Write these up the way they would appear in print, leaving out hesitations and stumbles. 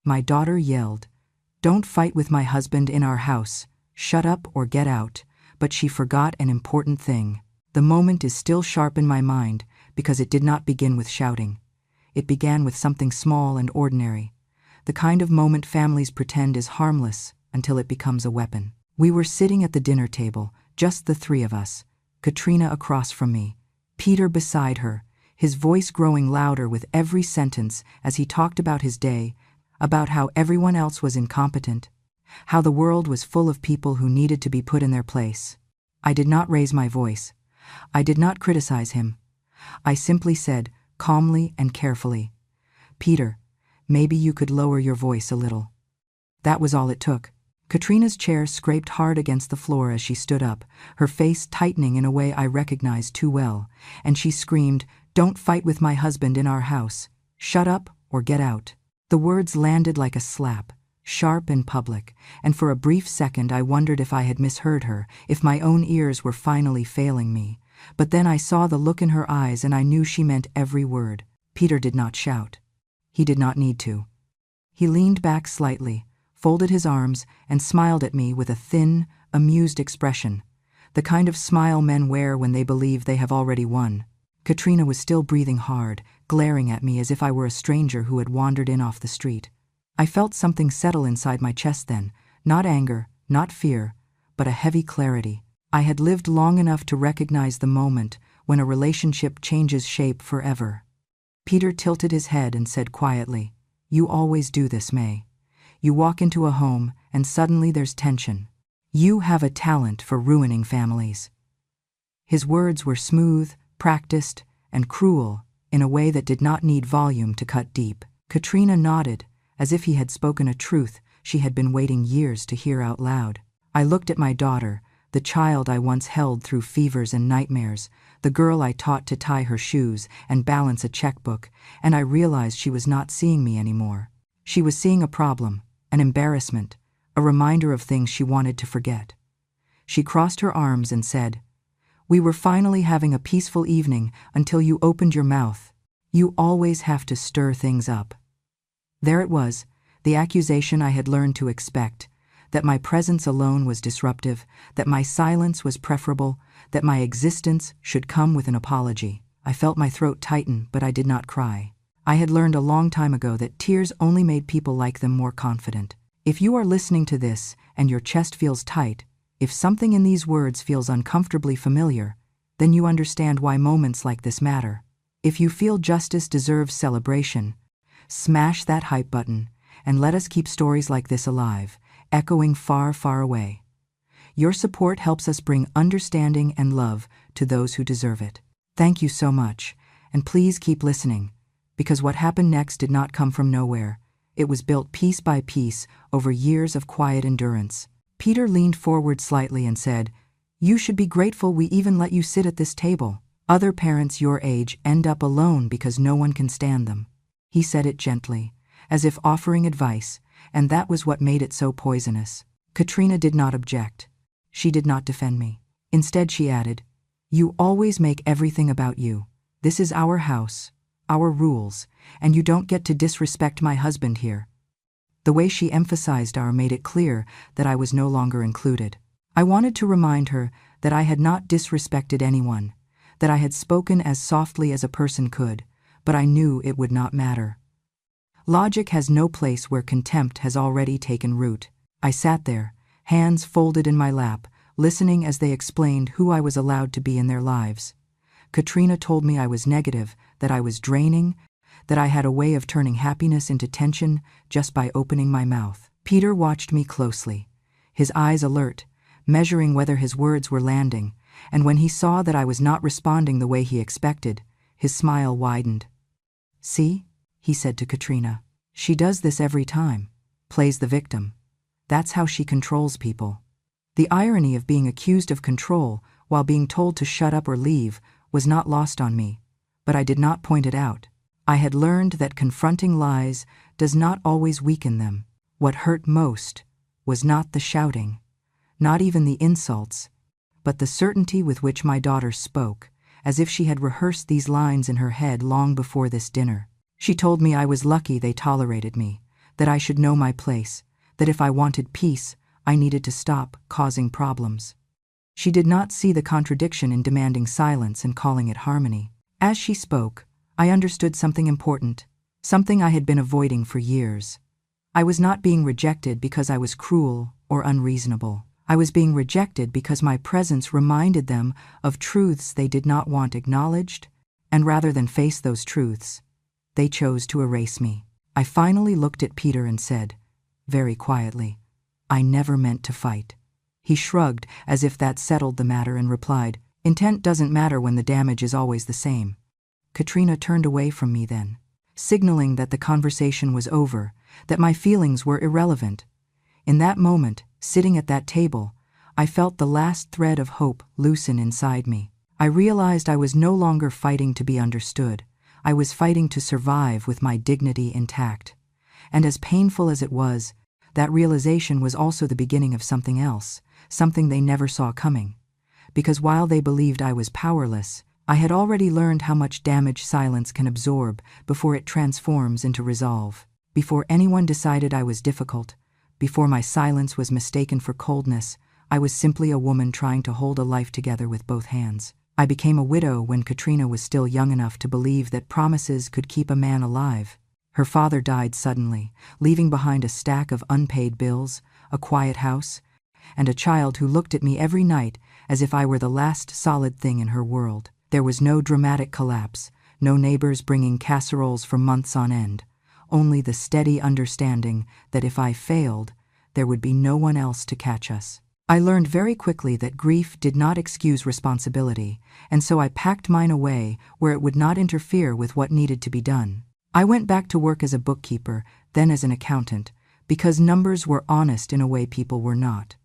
My daughter yelled, "Don't fight with my husband in our house. Shut up or get out." But she forgot an important thing. The moment is still sharp in my mind because it did not begin with shouting. It began with something small and ordinary, the kind of moment families pretend is harmless until it becomes a weapon. We were sitting at the dinner table, just the three of us, Katrina across from me, Peter beside her, his voice growing louder with every sentence as he talked about his day, about how everyone else was incompetent, how the world was full of people who needed to be put in their place. I did not raise my voice. I did not criticize him. I simply said, calmly and carefully, "Peter, maybe you could lower your voice a little." That was all it took. Katrina's chair scraped hard against the floor as she stood up, her face tightening in a way I recognized too well, and she screamed, "Don't fight with my husband in our house. Shut up or get out." The words landed like a slap, sharp and public, and for a brief second I wondered if I had misheard her, if my own ears were finally failing me. But then I saw the look in her eyes and I knew she meant every word. Peter did not shout. He did not need to. He leaned back slightly, folded his arms, and smiled at me with a thin, amused expression, the kind of smile men wear when they believe they have already won. Katrina was still breathing hard, glaring at me as if I were a stranger who had wandered in off the street. I felt something settle inside my chest then, not anger, not fear, but a heavy clarity. I had lived long enough to recognize the moment when a relationship changes shape forever. Peter tilted his head and said quietly, "You always do this, May. You walk into a home and suddenly there's tension. You have a talent for ruining families." His words were smooth, practiced, and cruel in a way that did not need volume to cut deep. Katrina nodded, as if he had spoken a truth she had been waiting years to hear out loud. I looked at my daughter, the child I once held through fevers and nightmares, the girl I taught to tie her shoes and balance a checkbook, and I realized she was not seeing me anymore. She was seeing a problem, an embarrassment, a reminder of things she wanted to forget. She crossed her arms and said, "We were finally having a peaceful evening until you opened your mouth. You always have to stir things up." There it was, the accusation I had learned to expect, that my presence alone was disruptive, that my silence was preferable, that my existence should come with an apology. I felt my throat tighten, but I did not cry. I had learned a long time ago that tears only made people like them more confident. If you are listening to this and your chest feels tight, if something in these words feels uncomfortably familiar, then you understand why moments like this matter. If you feel justice deserves celebration, smash that hype button and let us keep stories like this alive, echoing far, far away. Your support helps us bring understanding and love to those who deserve it. Thank you so much, and please keep listening, because what happened next did not come from nowhere. It was built piece by piece over years of quiet endurance. Peter leaned forward slightly and said, "You should be grateful we even let you sit at this table. Other parents your age end up alone because no one can stand them." He said it gently, as if offering advice, and that was what made it so poisonous. Katrina did not object. She did not defend me. Instead, she added, "You always make everything about you. This is our house, our rules, and you don't get to disrespect my husband here." The way she emphasized our made it clear that I was no longer included. I wanted to remind her that I had not disrespected anyone, that I had spoken as softly as a person could, but I knew it would not matter. Logic has no place where contempt has already taken root. I sat there, hands folded in my lap, listening as they explained who I was allowed to be in their lives. Katrina told me I was negative, that I was draining, that I had a way of turning happiness into tension just by opening my mouth. Peter watched me closely, his eyes alert, measuring whether his words were landing, and when he saw that I was not responding the way he expected, his smile widened. "See?" he said to Katrina. "She does this every time, plays the victim. That's how she controls people." The irony of being accused of control while being told to shut up or leave was not lost on me, but I did not point it out. I had learned that confronting lies does not always weaken them. What hurt most was not the shouting, not even the insults, but the certainty with which my daughter spoke, as if she had rehearsed these lines in her head long before this dinner. She told me I was lucky they tolerated me, that I should know my place, that if I wanted peace, I needed to stop causing problems. She did not see the contradiction in demanding silence and calling it harmony. As she spoke, I understood something important, something I had been avoiding for years. I was not being rejected because I was cruel or unreasonable. I was being rejected because my presence reminded them of truths they did not want acknowledged, and rather than face those truths, they chose to erase me. I finally looked at Peter and said, very quietly, "I never meant to fight." He shrugged as if that settled the matter and replied, "Intent doesn't matter when the damage is always the same." Katrina turned away from me then, signaling that the conversation was over, that my feelings were irrelevant. In that moment, sitting at that table, I felt the last thread of hope loosen inside me. I realized I was no longer fighting to be understood. I was fighting to survive with my dignity intact. And as painful as it was, that realization was also the beginning of something else, something they never saw coming. Because while they believed I was powerless, I had already learned how much damage silence can absorb before it transforms into resolve. Before anyone decided I was difficult, before my silence was mistaken for coldness, I was simply a woman trying to hold a life together with both hands. I became a widow when Katrina was still young enough to believe that promises could keep a man alive. Her father died suddenly, leaving behind a stack of unpaid bills, a quiet house, and a child who looked at me every night as if I were the last solid thing in her world. There was no dramatic collapse, no neighbors bringing casseroles for months on end, only the steady understanding that if I failed, there would be no one else to catch us. I learned very quickly that grief did not excuse responsibility, and so I packed mine away where it would not interfere with what needed to be done. I went back to work as a bookkeeper, then as an accountant, because numbers were honest in a way people were not.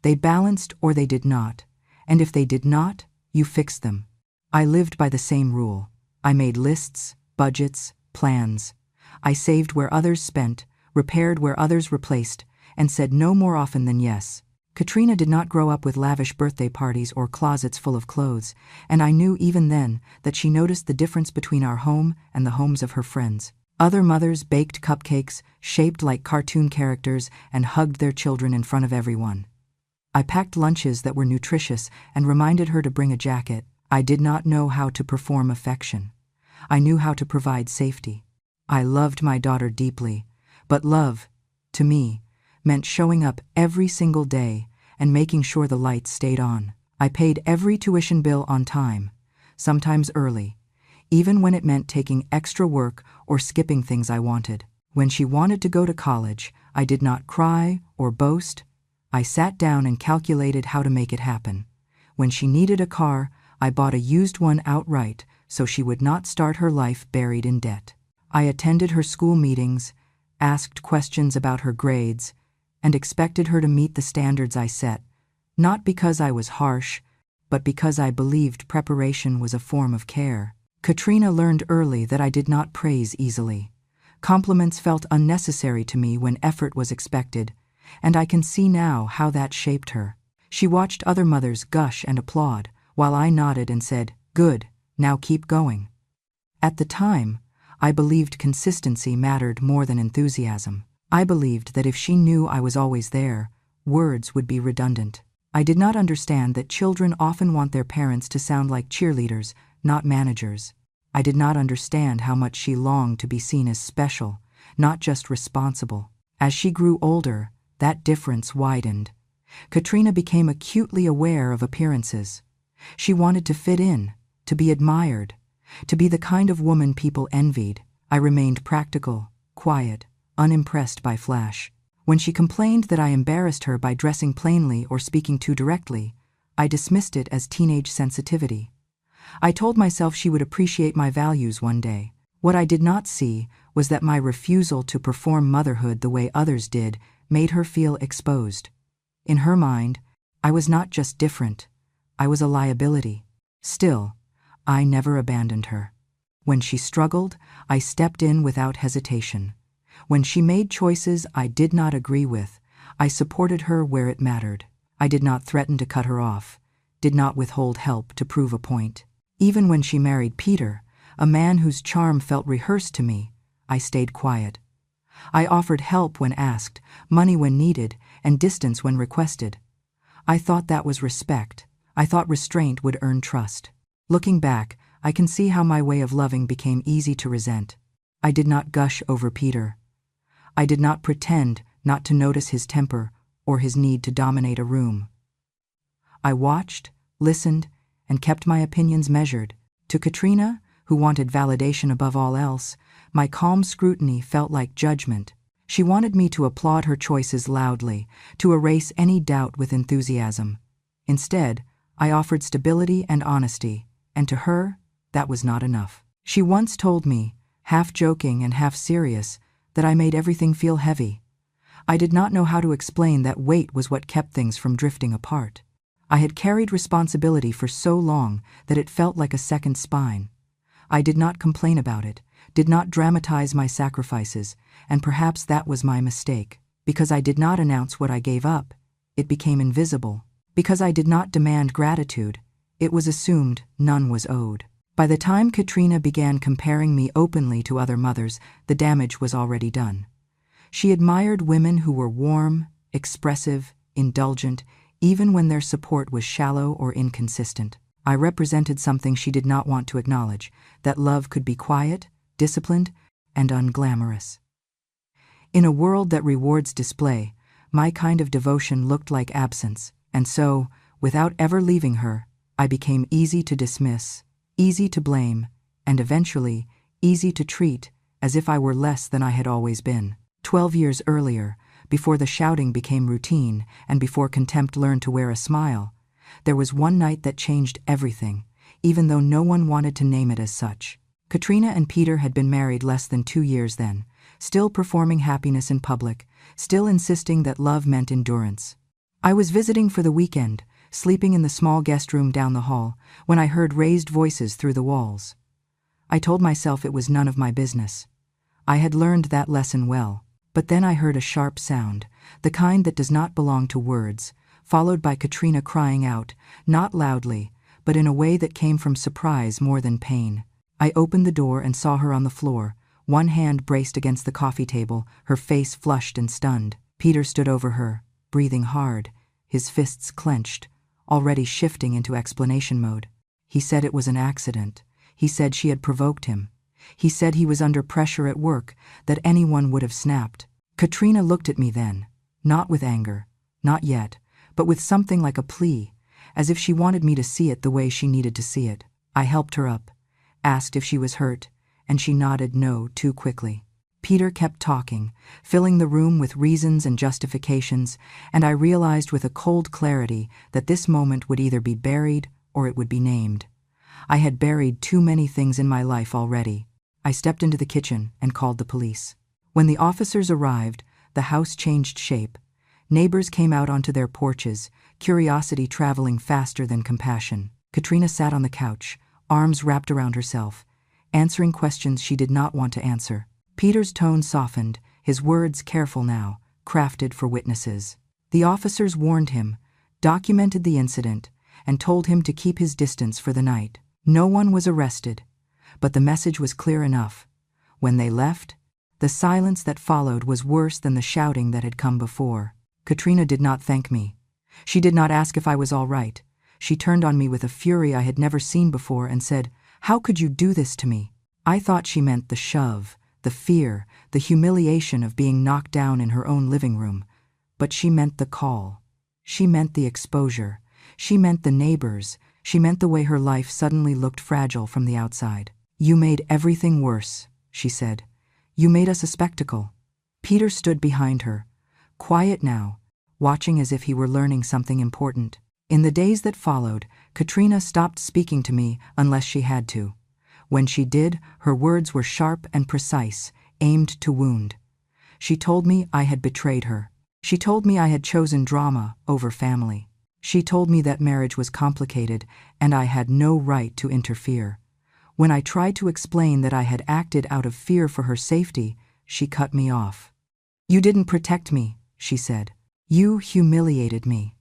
They balanced or they did not, and if they did not, you fixed them. I lived by the same rule. I made lists, budgets, plans. I saved where others spent, repaired where others replaced, and said no more often than yes. Katrina did not grow up with lavish birthday parties or closets full of clothes, and I knew even then that she noticed the difference between our home and the homes of her friends. Other mothers baked cupcakes, shaped like cartoon characters, and hugged their children in front of everyone. I packed lunches that were nutritious and reminded her to bring a jacket. I did not know how to perform affection. I knew how to provide safety. I loved my daughter deeply, but love, to me, meant showing up every single day and making sure the lights stayed on. I paid every tuition bill on time, sometimes early, even when it meant taking extra work or skipping things I wanted. When she wanted to go to college, I did not cry or boast. I sat down and calculated how to make it happen. When she needed a car, I bought a used one outright so she would not start her life buried in debt. I attended her school meetings, asked questions about her grades, and expected her to meet the standards I set, not because I was harsh, but because I believed preparation was a form of care. Katrina learned early that I did not praise easily. Compliments felt unnecessary to me when effort was expected, and I can see now how that shaped her. She watched other mothers gush and applaud, while I nodded and said, "Good, now keep going." At the time, I believed consistency mattered more than enthusiasm. I believed that if she knew I was always there, words would be redundant. I did not understand that children often want their parents to sound like cheerleaders, not managers. I did not understand how much she longed to be seen as special, not just responsible. As she grew older, that difference widened. Katrina became acutely aware of appearances. She wanted to fit in, to be admired, to be the kind of woman people envied. I remained practical, quiet, unimpressed by flash. When she complained that I embarrassed her by dressing plainly or speaking too directly, I dismissed it as teenage sensitivity. I told myself she would appreciate my values one day. What I did not see was that my refusal to perform motherhood the way others did made her feel exposed. In her mind, I was not just different, I was a liability. Still, I never abandoned her. When she struggled, I stepped in without hesitation. When she made choices I did not agree with, I supported her where it mattered. I did not threaten to cut her off, did not withhold help to prove a point. Even when she married Peter, a man whose charm felt rehearsed to me, I stayed quiet. I offered help when asked, money when needed, and distance when requested. I thought that was respect. I thought restraint would earn trust. Looking back, I can see how my way of loving became easy to resent. I did not gush over Peter. I did not pretend not to notice his temper or his need to dominate a room. I watched, listened, and kept my opinions measured. To Katrina, who wanted validation above all else, my calm scrutiny felt like judgment. She wanted me to applaud her choices loudly, to erase any doubt with enthusiasm. Instead, I offered stability and honesty, and to her, that was not enough. She once told me, half joking and half serious, that I made everything feel heavy. I did not know how to explain that weight was what kept things from drifting apart. I had carried responsibility for so long that it felt like a second spine. I did not complain about it, did not dramatize my sacrifices, and perhaps that was my mistake. Because I did not announce what I gave up, it became invisible. Because I did not demand gratitude, it was assumed none was owed. By the time Katrina began comparing me openly to other mothers, the damage was already done. She admired women who were warm, expressive, indulgent, even when their support was shallow or inconsistent. I represented something she did not want to acknowledge, that love could be quiet, disciplined, and unglamorous. In a world that rewards display, my kind of devotion looked like absence, and so, without ever leaving her, I became easy to dismiss, easy to blame, and eventually, easy to treat as if I were less than I had always been. 12 years earlier, before the shouting became routine and before contempt learned to wear a smile, there was one night that changed everything, even though no one wanted to name it as such. Katrina and Peter had been married less than 2 years then, still performing happiness in public, still insisting that love meant endurance. I was visiting for the weekend, sleeping in the small guest room down the hall, when I heard raised voices through the walls. I told myself it was none of my business. I had learned that lesson well, but then I heard a sharp sound, the kind that does not belong to words, followed by Katrina crying out, not loudly, but in a way that came from surprise more than pain. I opened the door and saw her on the floor, one hand braced against the coffee table, her face flushed and stunned. Peter stood over her, breathing hard, his fists clenched, already shifting into explanation mode. He said it was an accident. He said she had provoked him. He said he was under pressure at work, that anyone would have snapped. Katrina looked at me then, not with anger, not yet, but with something like a plea, as if she wanted me to see it the way she needed to see it. I helped her up, asked if she was hurt, and she nodded no too quickly. Peter kept talking, filling the room with reasons and justifications, and I realized with a cold clarity that this moment would either be buried or it would be named. I had buried too many things in my life already. I stepped into the kitchen and called the police. When the officers arrived, the house changed shape. Neighbors came out onto their porches, curiosity traveling faster than compassion. Katrina sat on the couch, arms wrapped around herself, answering questions she did not want to answer. Peter's tone softened, his words careful now, crafted for witnesses. The officers warned him, documented the incident, and told him to keep his distance for the night. No one was arrested, but the message was clear enough. When they left, the silence that followed was worse than the shouting that had come before. Katrina did not thank me. She did not ask if I was all right. She turned on me with a fury I had never seen before and said, "How could you do this to me?" I thought she meant the shove, the fear, the humiliation of being knocked down in her own living room. But she meant the call. She meant the exposure. She meant the neighbors. She meant the way her life suddenly looked fragile from the outside. "You made everything worse," she said. "You made us a spectacle." Peter stood behind her, quiet now, watching as if he were learning something important. In the days that followed, Katrina stopped speaking to me unless she had to. When she did, her words were sharp and precise, aimed to wound. She told me I had betrayed her. She told me I had chosen drama over family. She told me that marriage was complicated and I had no right to interfere. When I tried to explain that I had acted out of fear for her safety, she cut me off. "You didn't protect me," she said. "You humiliated me."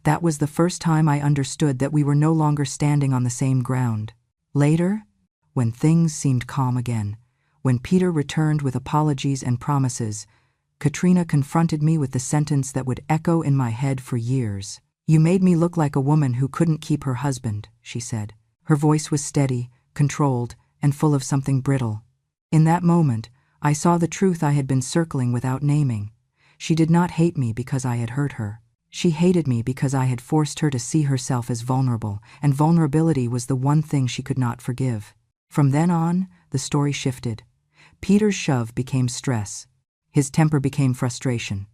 That was the first time I understood that we were no longer standing on the same ground. Later, when things seemed calm again, When Peter returned with apologies and promises, Katrina confronted me with the sentence that would echo in my head for years. "You made me look like a woman who couldn't keep her husband," she said. Her voice was steady, controlled, and full of something brittle. In that moment, I saw the truth I had been circling without naming. She did not hate me because I had hurt her. She hated me because I had forced her to see herself as vulnerable, and vulnerability was the one thing she could not forgive. From then on, the story shifted. Peter's shove became stress. His temper became frustration.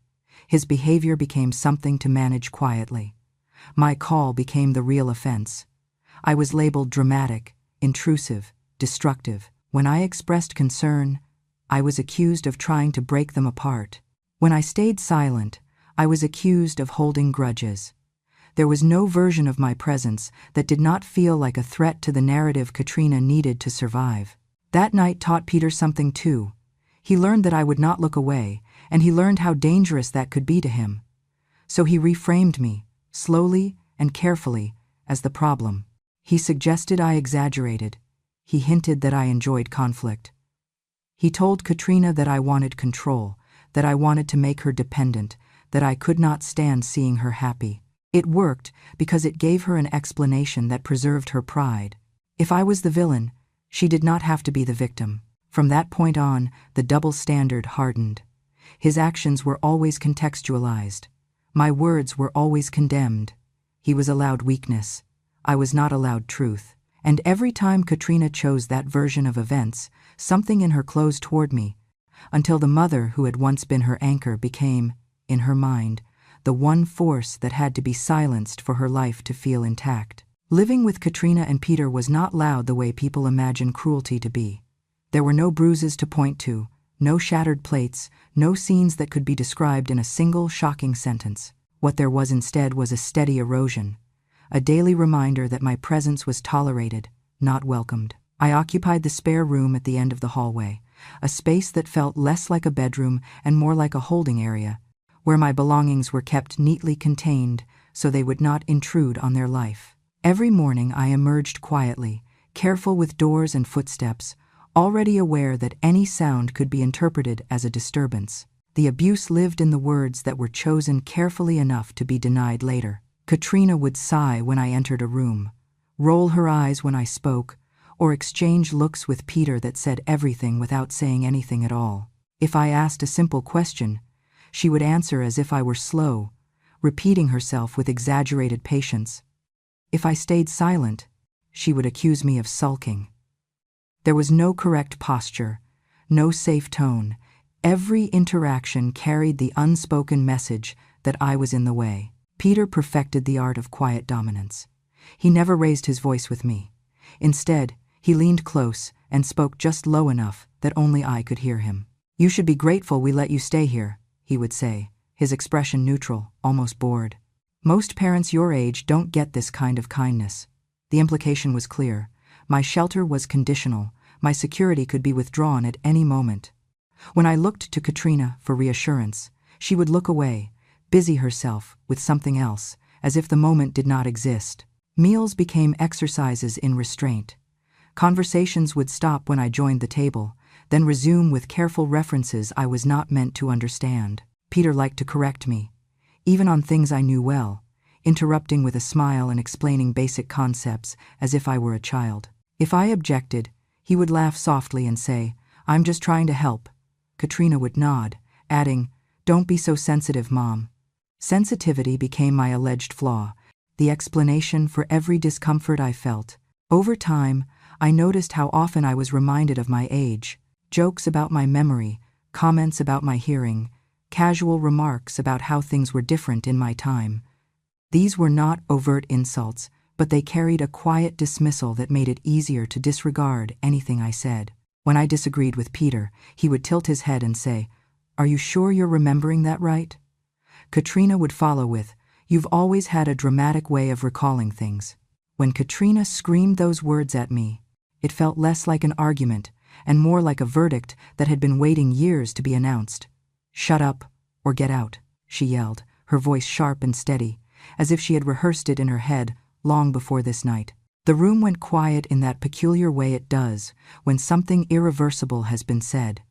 His behavior became something to manage quietly. My call became the real offense. I was labeled dramatic, intrusive, destructive. When I expressed concern, I was accused of trying to break them apart. When I stayed silent, I was accused of holding grudges. There was no version of my presence that did not feel like a threat to the narrative Katrina needed to survive. That night taught Peter something too. He learned that I would not look away, and he learned how dangerous that could be to him. So he reframed me, slowly and carefully, as the problem. He suggested I exaggerated. He hinted that I enjoyed conflict. He told Katrina that I wanted control, that I wanted to make her dependent, that I could not stand seeing her happy. It worked because it gave her an explanation that preserved her pride. If I was the villain, she did not have to be the victim. From that point on, the double standard hardened. His actions were always contextualized. My words were always condemned. He was allowed weakness. I was not allowed truth. And every time Katrina chose that version of events, something in her closed toward me, until the mother who had once been her anchor became, in her mind, the one force that had to be silenced for her life to feel intact. Living with Katrina and Peter was not loud the way people imagine cruelty to be. There were no bruises to point to, no shattered plates, no scenes that could be described in a single shocking sentence. What there was instead was a steady erosion, a daily reminder that my presence was tolerated, not welcomed. I occupied the spare room at the end of the hallway, a space that felt less like a bedroom and more like a holding area, where my belongings were kept neatly contained so they would not intrude on their life. Every morning I emerged quietly, careful with doors and footsteps, already aware that any sound could be interpreted as a disturbance. The abuse lived in the words that were chosen carefully enough to be denied later. Katrina would sigh when I entered a room, roll her eyes when I spoke, or exchange looks with Peter that said everything without saying anything at all. If I asked a simple question, she would answer as if I were slow, repeating herself with exaggerated patience. If I stayed silent, she would accuse me of sulking. There was no correct posture, no safe tone. Every interaction carried the unspoken message that I was in the way. Peter perfected the art of quiet dominance. He never raised his voice with me. Instead, he leaned close and spoke just low enough that only I could hear him. "You should be grateful we let you stay here," he would say, his expression neutral, almost bored. "Most parents your age don't get this kind of kindness." The implication was clear. My shelter was conditional. My security could be withdrawn at any moment. When I looked to Katrina for reassurance, she would look away, busy herself with something else, as if the moment did not exist. Meals became exercises in restraint. Conversations would stop when I joined the table, then resume with careful references I was not meant to understand. Peter liked to correct me, even on things I knew well, interrupting with a smile and explaining basic concepts as if I were a child. If I objected, he would laugh softly and say, "I'm just trying to help." Katrina would nod, adding, "Don't be so sensitive, Mom." Sensitivity became my alleged flaw, the explanation for every discomfort I felt. Over time, I noticed how often I was reminded of my age, jokes about my memory, comments about my hearing, casual remarks about how things were different in my time. These were not overt insults, but they carried a quiet dismissal that made it easier to disregard anything I said. When I disagreed with Peter, he would tilt his head and say, "Are you sure you're remembering that right?" Katrina would follow with, "You've always had a dramatic way of recalling things." When Katrina screamed those words at me, it felt less like an argument and more like a verdict that had been waiting years to be announced. "Shut up or get out," she yelled, her voice sharp and steady, as if she had rehearsed it in her head long before this night. The room went quiet in that peculiar way it does when something irreversible has been said.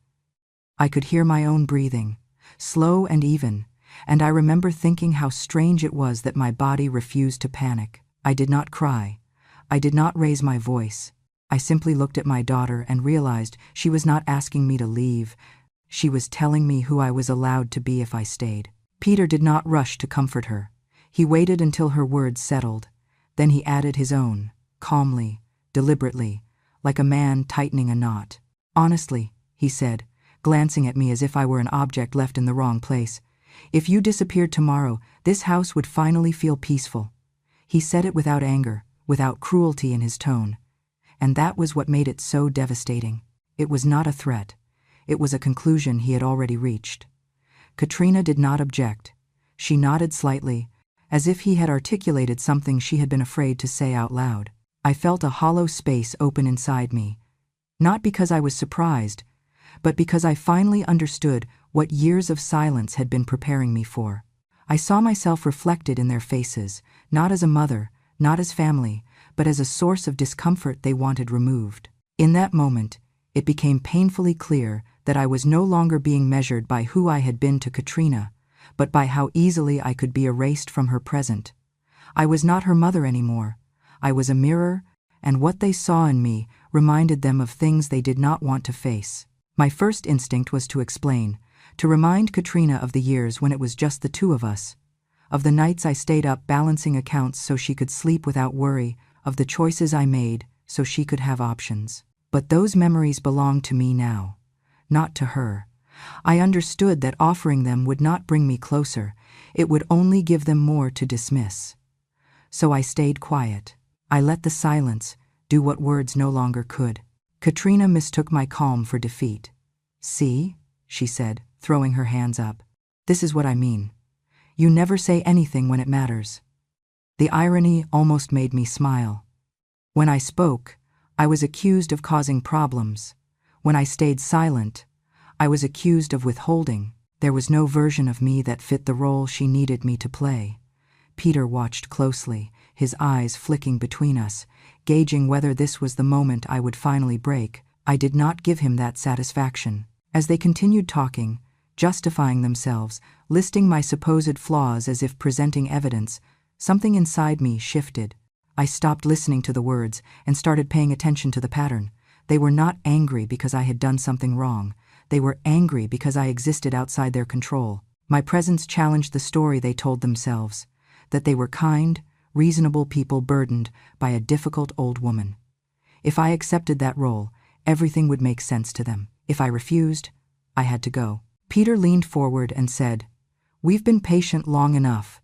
I could hear my own breathing, slow and even, and I remember thinking how strange it was that my body refused to panic. I did not cry. I did not raise my voice. I simply looked at my daughter and realized she was not asking me to leave. She was telling me who I was allowed to be if I stayed. Peter did not rush to comfort her. He waited until her words settled. Then he added his own, calmly, deliberately, like a man tightening a knot. Honestly, he said, glancing at me as if I were an object left in the wrong place, if you disappeared tomorrow, this house would finally feel peaceful. He said it without anger, without cruelty in his tone. And that was what made it so devastating. It was not a threat. It was a conclusion he had already reached. Katrina did not object. She nodded slightly, as if he had articulated something she had been afraid to say out loud. I felt a hollow space open inside me, not because I was surprised, but because I finally understood what years of silence had been preparing me for. I saw myself reflected in their faces, not as a mother, not as family, but as a source of discomfort they wanted removed. In that moment, it became painfully clear that I was no longer being measured by who I had been to Katrina, but by how easily I could be erased from her present. I was not her mother anymore. I was a mirror, and what they saw in me reminded them of things they did not want to face. My first instinct was to explain, to remind Katrina of the years when it was just the two of us, of the nights I stayed up balancing accounts so she could sleep without worry, of the choices I made so she could have options. But those memories belonged to me now, not to her. I understood that offering them would not bring me closer, it would only give them more to dismiss. So I stayed quiet. I let the silence do what words no longer could. Katrina mistook my calm for defeat. "See?" she said, throwing her hands up. "This is what I mean. You never say anything when it matters." The irony almost made me smile. When I spoke, I was accused of causing problems. When I stayed silent, I was accused of withholding. There was no version of me that fit the role she needed me to play. Peter watched closely, his eyes flicking between us, gauging whether this was the moment I would finally break. I did not give him that satisfaction. As they continued talking, justifying themselves, listing my supposed flaws as if presenting evidence, something inside me shifted. I stopped listening to the words and started paying attention to the pattern. They were not angry because I had done something wrong. They were angry because I existed outside their control. My presence challenged the story they told themselves, that they were kind, reasonable people burdened by a difficult old woman. If I accepted that role, everything would make sense to them. If I refused, I had to go. Peter leaned forward and said, "We've been patient long enough.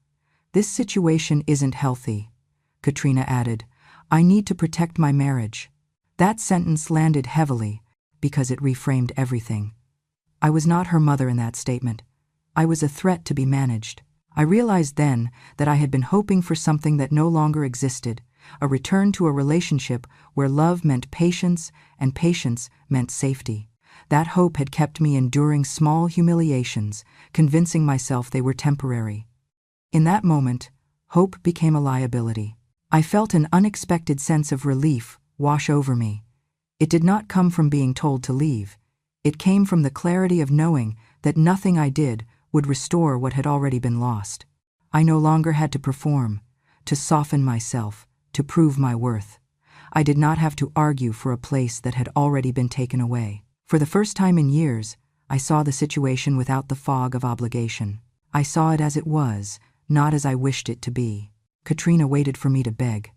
This situation isn't healthy." Katrina added, "I need to protect my marriage." That sentence landed heavily because it reframed everything. I was not her mother in that statement. I was a threat to be managed. I realized then that I had been hoping for something that no longer existed, a return to a relationship where love meant patience and patience meant safety. That hope had kept me enduring small humiliations, convincing myself they were temporary. In that moment, hope became a liability. I felt an unexpected sense of relief wash over me. It did not come from being told to leave. It came from the clarity of knowing that nothing I did would restore what had already been lost. I no longer had to perform, to soften myself, to prove my worth. I did not have to argue for a place that had already been taken away. For the first time in years, I saw the situation without the fog of obligation. I saw it as it was, not as I wished it to be. Katrina waited for me to beg.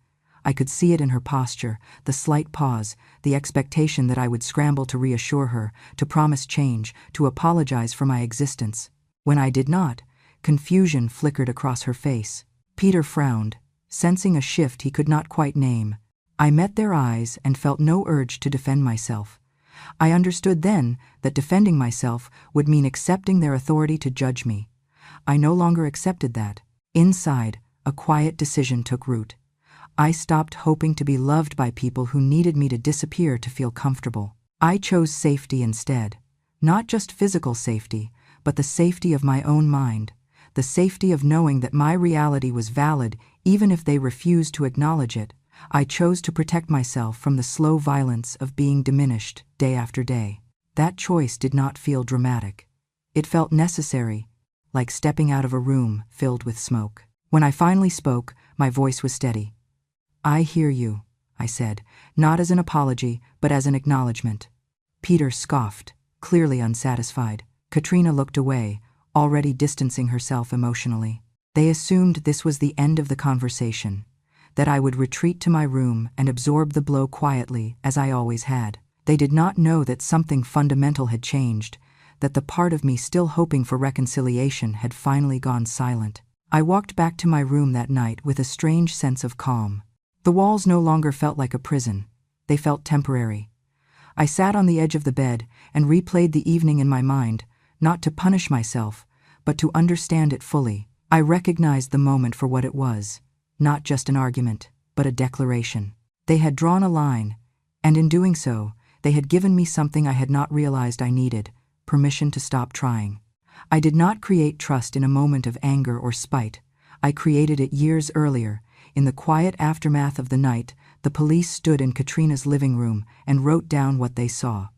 I could see it in her posture, the slight pause, the expectation that I would scramble to reassure her, to promise change, to apologize for my existence. When I did not, confusion flickered across her face. Peter frowned, sensing a shift he could not quite name. I met their eyes and felt no urge to defend myself. I understood then that defending myself would mean accepting their authority to judge me. I no longer accepted that. Inside, a quiet decision took root. I stopped hoping to be loved by people who needed me to disappear to feel comfortable. I chose safety instead. Not just physical safety, but the safety of my own mind, the safety of knowing that my reality was valid even if they refused to acknowledge it. I chose to protect myself from the slow violence of being diminished day after day. That choice did not feel dramatic. It felt necessary, like stepping out of a room filled with smoke. When I finally spoke, my voice was steady. "I hear you," I said, not as an apology, but as an acknowledgement. Peter scoffed, clearly unsatisfied. Katrina looked away, already distancing herself emotionally. They assumed this was the end of the conversation, that I would retreat to my room and absorb the blow quietly, as I always had. They did not know that something fundamental had changed, that the part of me still hoping for reconciliation had finally gone silent. I walked back to my room that night with a strange sense of calm. The walls no longer felt like a prison. They felt temporary. I sat on the edge of the bed and replayed the evening in my mind, not to punish myself, but to understand it fully. I recognized the moment for what it was, not just an argument, but a declaration. They had drawn a line, and in doing so, they had given me something I had not realized I needed: permission to stop trying. I did not create trust in a moment of anger or spite. I created it years earlier. In the quiet aftermath of the night, the police stood in Katrina's living room and wrote down what they saw.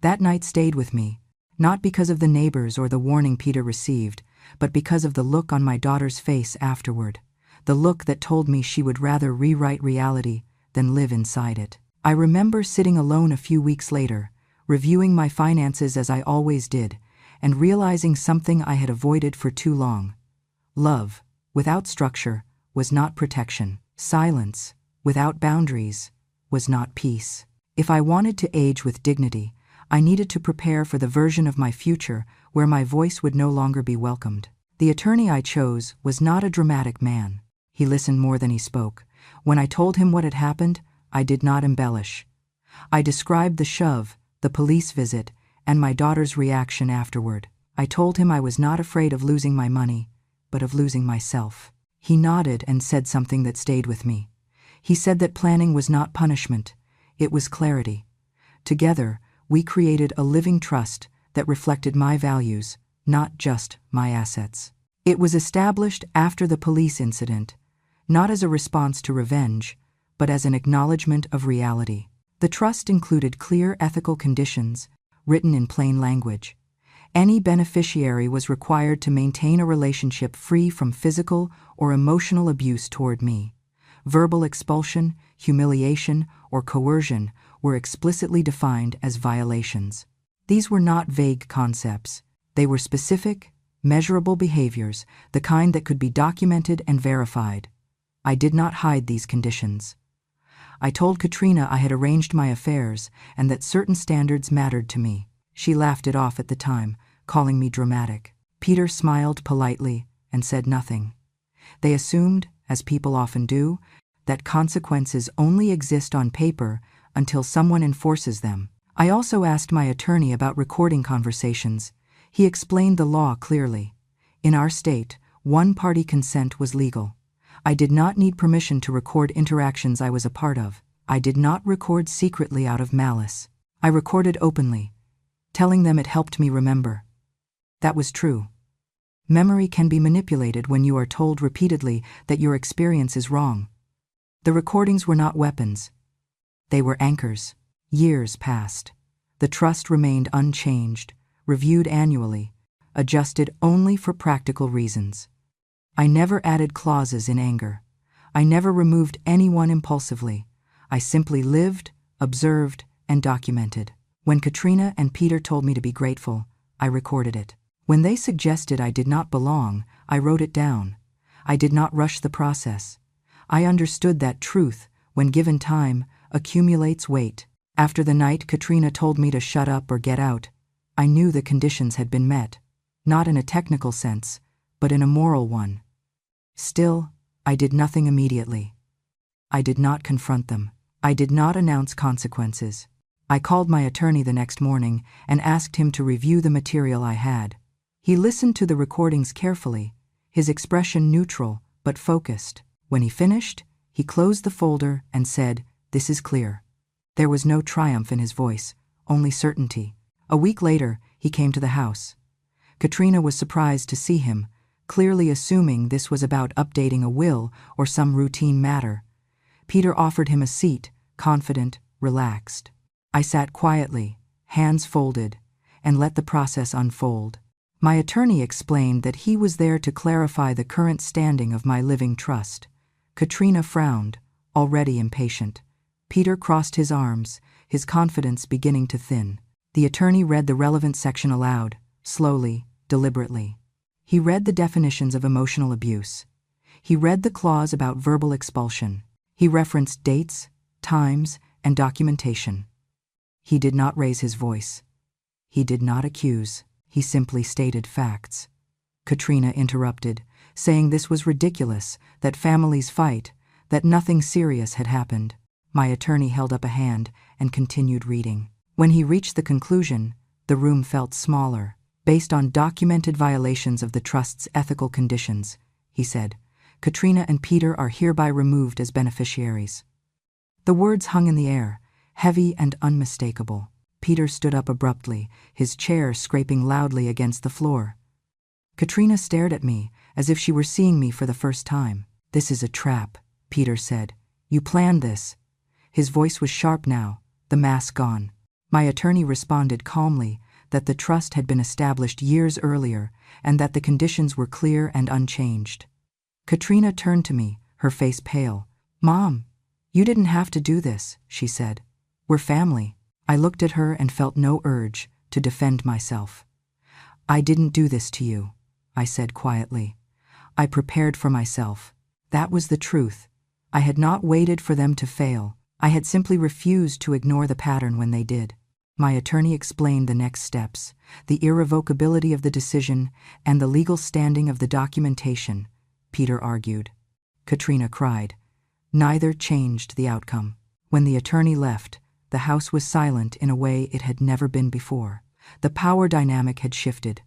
That night stayed with me, not because of the neighbors or the warning Peter received, but because of the look on my daughter's face afterward, the look that told me she would rather rewrite reality than live inside it. I remember sitting alone a few weeks later, reviewing my finances as I always did, and realizing something I had avoided for too long. Love, without structure, was not protection. Silence, without boundaries, was not peace. If I wanted to age with dignity, I needed to prepare for the version of my future where my voice would no longer be welcomed. The attorney I chose was not a dramatic man. He listened more than he spoke. When I told him what had happened, I did not embellish. I described the shove, the police visit, and my daughter's reaction afterward. I told him I was not afraid of losing my money, but of losing myself. He nodded and said something that stayed with me. He said that planning was not punishment, it was clarity. Together, we created a living trust that reflected my values, not just my assets. It was established after the police incident, not as a response to revenge, but as an acknowledgement of reality. The trust included clear ethical conditions, written in plain language. Any beneficiary was required to maintain a relationship free from physical or emotional abuse toward me. Verbal expulsion, humiliation, or coercion were explicitly defined as violations. These were not vague concepts. They were specific, measurable behaviors, the kind that could be documented and verified. I did not hide these conditions. I told Katrina I had arranged my affairs and that certain standards mattered to me. She laughed it off at the time, calling me dramatic. Peter smiled politely and said nothing. They assumed, as people often do, that consequences only exist on paper until someone enforces them. I also asked my attorney about recording conversations. He explained the law clearly. In our state, one-party consent was legal. I did not need permission to record interactions I was a part of. I did not record secretly out of malice. I recorded openly, telling them it helped me remember. That was true. Memory can be manipulated when you are told repeatedly that your experience is wrong. The recordings were not weapons. They were anchors. Years passed. The trust remained unchanged, reviewed annually, adjusted only for practical reasons. I never added clauses in anger. I never removed anyone impulsively. I simply lived, observed, and documented. When Katrina and Peter told me to be grateful, I recorded it. When they suggested I did not belong, I wrote it down. I did not rush the process. I understood that truth, when given time, accumulates weight. After the night Katrina told me to shut up or get out, I knew the conditions had been met, not in a technical sense, but in a moral one. Still, I did nothing immediately. I did not confront them. I did not announce consequences. I called my attorney the next morning and asked him to review the material I had. He listened to the recordings carefully, his expression neutral but focused. When he finished, he closed the folder and said, "This is clear." There was no triumph in his voice, only certainty. A week later, he came to the house. Katrina was surprised to see him, clearly assuming this was about updating a will or some routine matter. Peter offered him a seat, confident, relaxed. I sat quietly, hands folded, and let the process unfold. My attorney explained that he was there to clarify the current standing of my living trust. Katrina frowned, already impatient. Peter crossed his arms, his confidence beginning to thin. The attorney read the relevant section aloud, slowly, deliberately. He read the definitions of emotional abuse. He read the clause about verbal expulsion. He referenced dates, times, and documentation. He did not raise his voice. He did not accuse. He simply stated facts. Katrina interrupted, saying this was ridiculous, that families fight, that nothing serious had happened. My attorney held up a hand and continued reading. When he reached the conclusion, the room felt smaller. Based on documented violations of the trust's ethical conditions, he said, Katrina and Peter are hereby removed as beneficiaries. The words hung in the air, heavy and unmistakable. Peter stood up abruptly, his chair scraping loudly against the floor. Katrina stared at me, as if she were seeing me for the first time. "This is a trap," Peter said. "You planned this." His voice was sharp now, the mask gone. My attorney responded calmly that the trust had been established years earlier and that the conditions were clear and unchanged. Katrina turned to me, her face pale. "Mom, you didn't have to do this," she said. "We're family." I looked at her and felt no urge to defend myself. "I didn't do this to you," I said quietly. "I prepared for myself." That was the truth. I had not waited for them to fail. I had simply refused to ignore the pattern when they did. My attorney explained the next steps, the irrevocability of the decision and the legal standing of the documentation, Peter argued. Katrina cried. Neither changed the outcome. When the attorney left, the house was silent in a way it had never been before. The power dynamic had shifted,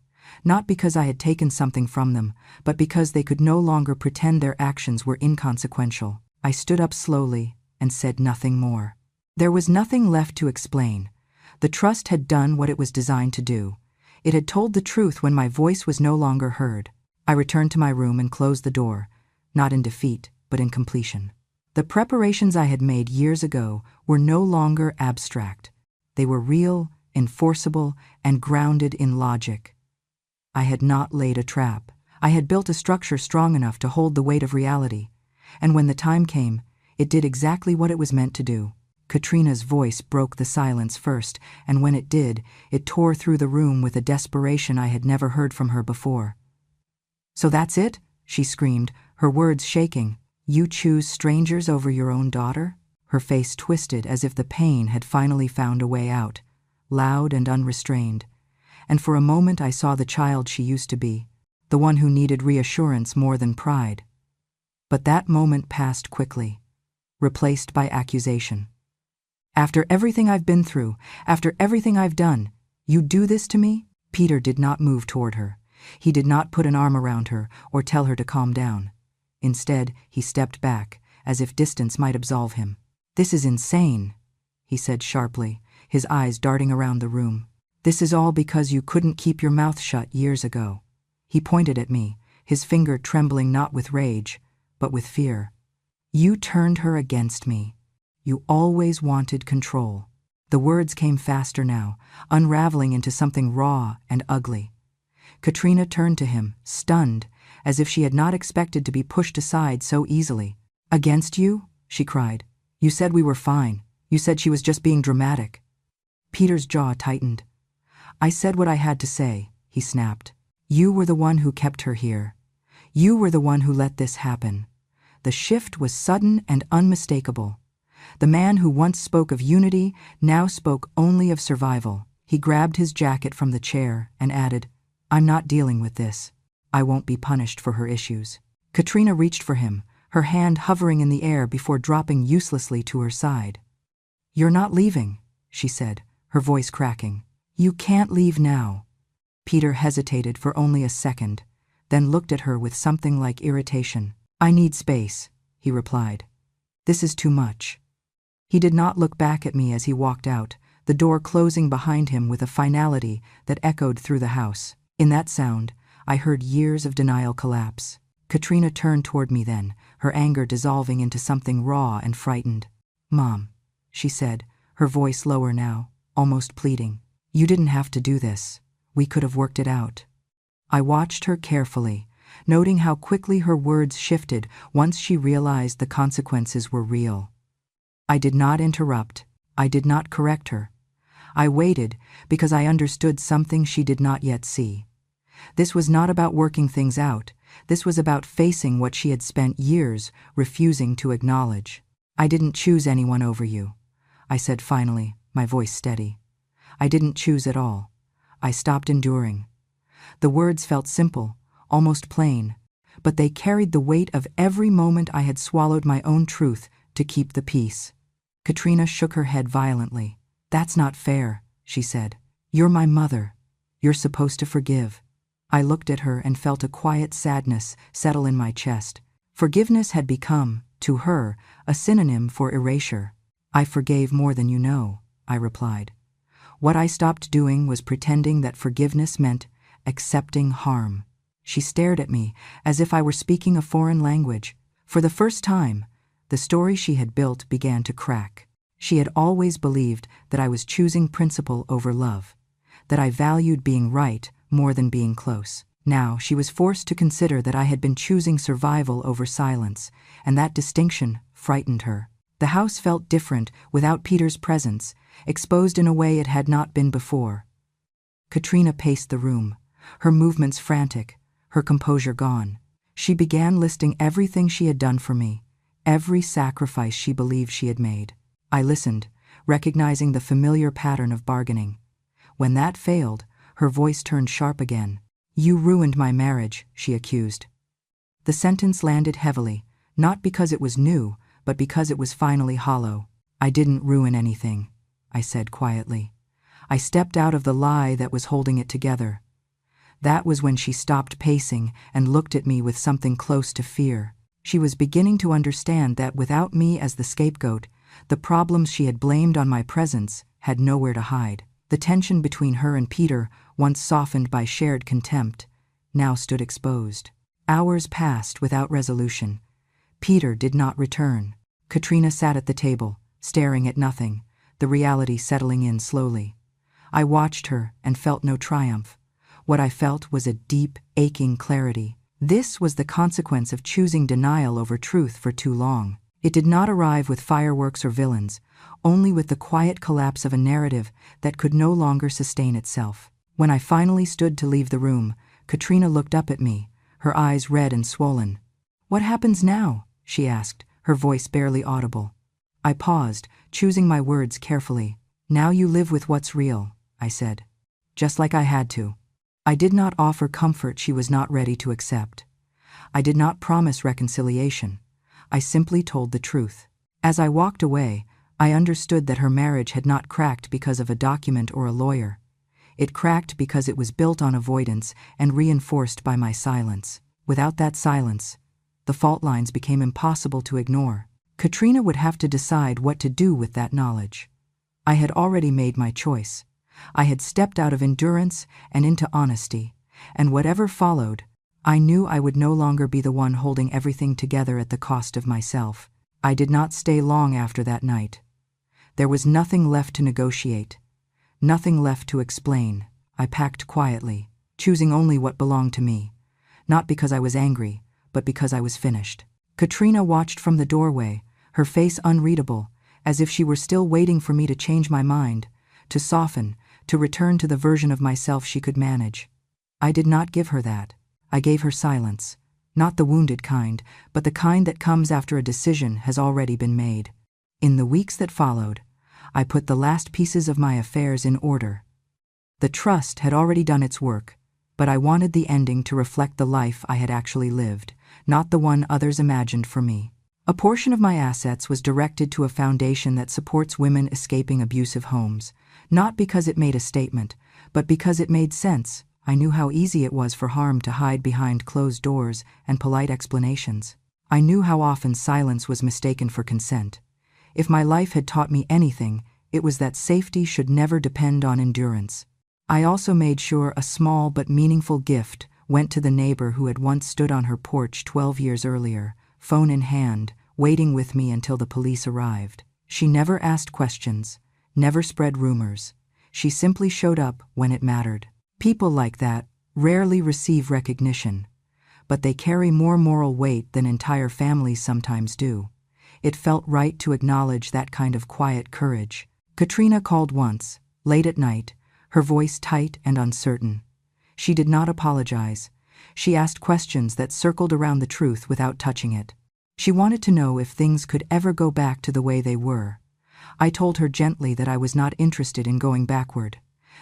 not because I had taken something from them, but because they could no longer pretend their actions were inconsequential. I stood up slowly and said nothing more. There was nothing left to explain. The trust had done what it was designed to do. It had told the truth when my voice was no longer heard. I returned to my room and closed the door, not in defeat, but in completion. The preparations I had made years ago were no longer abstract. They were real, enforceable, and grounded in logic. I had not laid a trap. I had built a structure strong enough to hold the weight of reality. And when the time came, it did exactly what it was meant to do. Katrina's voice broke the silence first, and when it did, it tore through the room with a desperation I had never heard from her before. "So that's it?" she screamed, her words shaking. "You choose strangers over your own daughter?" Her face twisted as if the pain had finally found a way out, loud and unrestrained. And for a moment I saw the child she used to be, the one who needed reassurance more than pride. But that moment passed quickly, replaced by accusation. "After everything I've been through, after everything I've done, you do this to me?" Peter did not move toward her. He did not put an arm around her or tell her to calm down. Instead, he stepped back, as if distance might absolve him. "This is insane," he said sharply, his eyes darting around the room. "This is all because you couldn't keep your mouth shut years ago." He pointed at me, his finger trembling not with rage, but with fear. "You turned her against me. You always wanted control." The words came faster now, unraveling into something raw and ugly. Katrina turned to him, stunned, as if she had not expected to be pushed aside so easily. "Against you?" she cried. "You said we were fine. You said she was just being dramatic." Peter's jaw tightened. "I said what I had to say," he snapped. "You were the one who kept her here. You were the one who let this happen." The shift was sudden and unmistakable. The man who once spoke of unity now spoke only of survival. He grabbed his jacket from the chair and added, "I'm not dealing with this. I won't be punished for her issues." Katrina reached for him, her hand hovering in the air before dropping uselessly to her side. "You're not leaving," she said, her voice cracking. "You can't leave now." Peter hesitated for only a second, then looked at her with something like irritation. "I need space," he replied. "This is too much." He did not look back at me as he walked out, the door closing behind him with a finality that echoed through the house. In that sound, I heard years of denial collapse. Katrina turned toward me then, her anger dissolving into something raw and frightened. "Mom," she said, her voice lower now, almost pleading. "You didn't have to do this. We could have worked it out." I watched her carefully, noting how quickly her words shifted once she realized the consequences were real. I did not interrupt. I did not correct her. I waited because I understood something she did not yet see. This was not about working things out. This was about facing what she had spent years refusing to acknowledge. "I didn't choose anyone over you," I said finally, my voice steady. "I didn't choose at all. I stopped enduring." The words felt simple, almost plain, but they carried the weight of every moment I had swallowed my own truth to keep the peace. Katrina shook her head violently. "That's not fair," she said. "You're my mother. You're supposed to forgive." I looked at her and felt a quiet sadness settle in my chest. Forgiveness had become, to her, a synonym for erasure. "I forgave more than you know," I replied. What I stopped doing was pretending that forgiveness meant accepting harm. She stared at me as if I were speaking a foreign language. For the first time, the story she had built began to crack. She had always believed that I was choosing principle over love, that I valued being right more than being close. Now she was forced to consider that I had been choosing survival over silence, and that distinction frightened her. The house felt different without Peter's presence, exposed in a way it had not been before. Katrina paced the room, her movements frantic, her composure gone. She began listing everything she had done for me, every sacrifice she believed she had made. I listened, recognizing the familiar pattern of bargaining. When that failed, her voice turned sharp again. "You ruined my marriage," she accused. The sentence landed heavily, not because it was new, but because it was finally hollow. "I didn't ruin anything," I said quietly. "I stepped out of the lie that was holding it together." That was when she stopped pacing and looked at me with something close to fear. She was beginning to understand that without me as the scapegoat, the problems she had blamed on my presence had nowhere to hide. The tension between her and Peter, once softened by shared contempt, now stood exposed. Hours passed without resolution. Peter did not return. Katrina sat at the table, staring at nothing, the reality settling in slowly. I watched her and felt no triumph. What I felt was a deep, aching clarity. This was the consequence of choosing denial over truth for too long. It did not arrive with fireworks or villains, only with the quiet collapse of a narrative that could no longer sustain itself. When I finally stood to leave the room, Katrina looked up at me, her eyes red and swollen. "What happens now?" she asked, her voice barely audible. I paused, choosing my words carefully. "Now you live with what's real," I said. Just like I had to. I did not offer comfort she was not ready to accept. I did not promise reconciliation. I simply told the truth. As I walked away, I understood that her marriage had not cracked because of a document or a lawyer. It cracked because it was built on avoidance and reinforced by my silence. Without that silence, the fault lines became impossible to ignore. Katrina would have to decide what to do with that knowledge. I had already made my choice. I had stepped out of endurance and into honesty, and whatever followed, I knew I would no longer be the one holding everything together at the cost of myself. I did not stay long after that night. There was nothing left to negotiate, nothing left to explain. I packed quietly, choosing only what belonged to me, not because I was angry, but because I was finished. Katrina watched from the doorway, her face unreadable, as if she were still waiting for me to change my mind, to soften, to return to the version of myself she could manage. I did not give her that. I gave her silence, not the wounded kind, but the kind that comes after a decision has already been made. In the weeks that followed, I put the last pieces of my affairs in order. The trust had already done its work, but I wanted the ending to reflect the life I had actually lived, not the one others imagined for me. A portion of my assets was directed to a foundation that supports women escaping abusive homes, not because it made a statement, but because it made sense. I knew how easy it was for harm to hide behind closed doors and polite explanations. I knew how often silence was mistaken for consent. If my life had taught me anything, it was that safety should never depend on endurance. I also made sure a small but meaningful gift went to the neighbor who had once stood on her porch 12 years earlier, phone in hand, waiting with me until the police arrived. She never asked questions, never spread rumors. She simply showed up when it mattered. People like that rarely receive recognition, but they carry more moral weight than entire families sometimes do. It felt right to acknowledge that kind of quiet courage. Katrina called once, late at night, her voice tight and uncertain. She did not apologize. She asked questions that circled around the truth without touching it. She wanted to know if things could ever go back to the way they were. I told her gently that I was not interested in going backward.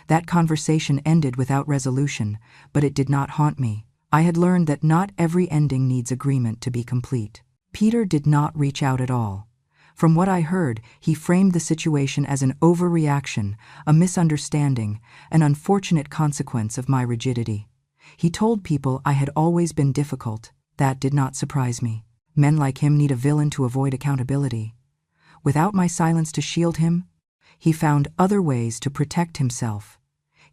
That conversation ended without resolution, but it did not haunt me. I had learned that not every ending needs agreement to be complete. Peter did not reach out at all. From what I heard, he framed the situation as an overreaction, a misunderstanding, an unfortunate consequence of my rigidity. He told people I had always been difficult. That did not surprise me. Men like him need a villain to avoid accountability. Without my silence to shield him, he found other ways to protect himself.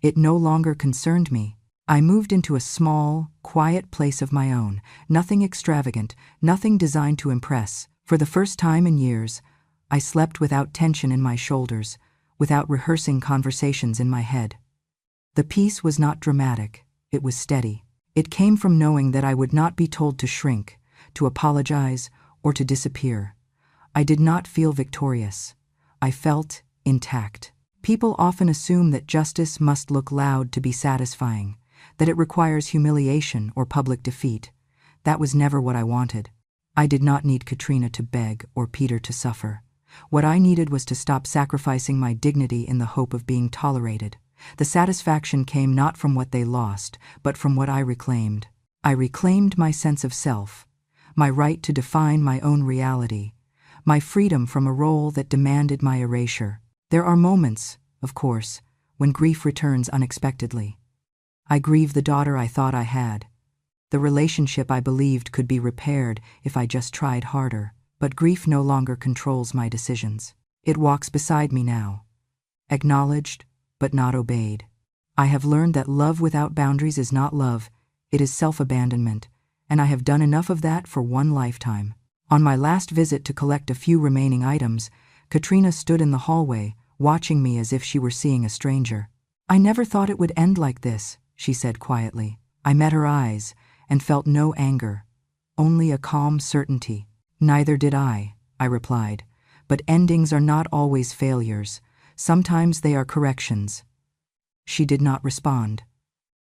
It no longer concerned me. I moved into a small, quiet place of my own, nothing extravagant, nothing designed to impress. For the first time in years, I slept without tension in my shoulders, without rehearsing conversations in my head. The peace was not dramatic, it was steady. It came from knowing that I would not be told to shrink, to apologize, or to disappear. I did not feel victorious. I felt intact. People often assume that justice must look loud to be satisfying, that it requires humiliation or public defeat. That was never what I wanted. I did not need Katrina to beg or Peter to suffer. What I needed was to stop sacrificing my dignity in the hope of being tolerated. The satisfaction came not from what they lost, but from what I reclaimed. I reclaimed my sense of self, my right to define my own reality, my freedom from a role that demanded my erasure. There are moments, of course, when grief returns unexpectedly. I grieve the daughter I thought I had, the relationship I believed could be repaired if I just tried harder. But grief no longer controls my decisions. It walks beside me now, acknowledged but not obeyed. I have learned that love without boundaries is not love, it is self-abandonment, and I have done enough of that for one lifetime. On my last visit to collect a few remaining items, Katrina stood in the hallway, watching me as if she were seeing a stranger. "I never thought it would end like this," she said quietly. I met her eyes and felt no anger, only a calm certainty. "Neither did I," I replied, "but endings are not always failures. Sometimes they are corrections." She did not respond.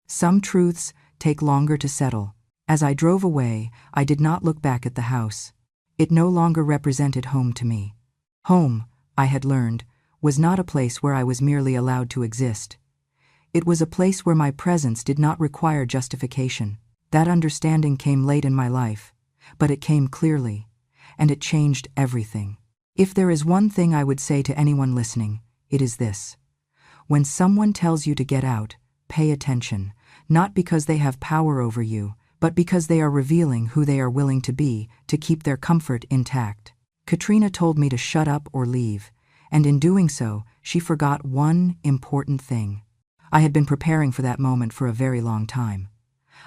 Some truths take longer to settle. As I drove away, I did not look back at the house. It no longer represented home to me. Home, I had learned, was not a place where I was merely allowed to exist. It was a place where my presence did not require justification. That understanding came late in my life, but it came clearly, and it changed everything. If there is one thing I would say to anyone listening, it is this. When someone tells you to get out, pay attention, not because they have power over you, but because they are revealing who they are willing to be to keep their comfort intact. Katrina told me to shut up or leave, and in doing so, she forgot one important thing. I had been preparing for that moment for a very long time.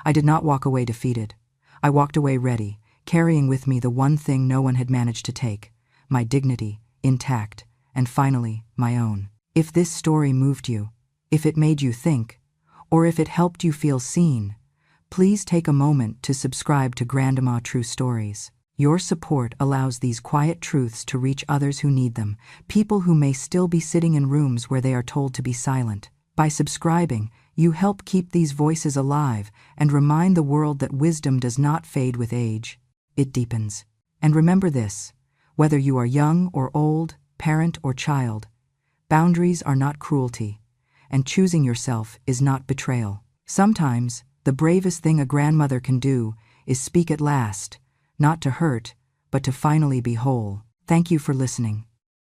I did not walk away defeated. I walked away ready, carrying with me the one thing no one had managed to take, my dignity, intact, and finally, my own. If this story moved you, if it made you think, or if it helped you feel seen, please take a moment to subscribe to Grandma True Stories. Your support allows these quiet truths to reach others who need them, people who may still be sitting in rooms where they are told to be silent. By subscribing, you help keep these voices alive and remind the world that wisdom does not fade with age, it deepens. And remember this, whether you are young or old, parent or child, boundaries are not cruelty, and choosing yourself is not betrayal. Sometimes, the bravest thing a grandmother can do is speak at last, not to hurt, but to finally be whole. Thank you for listening.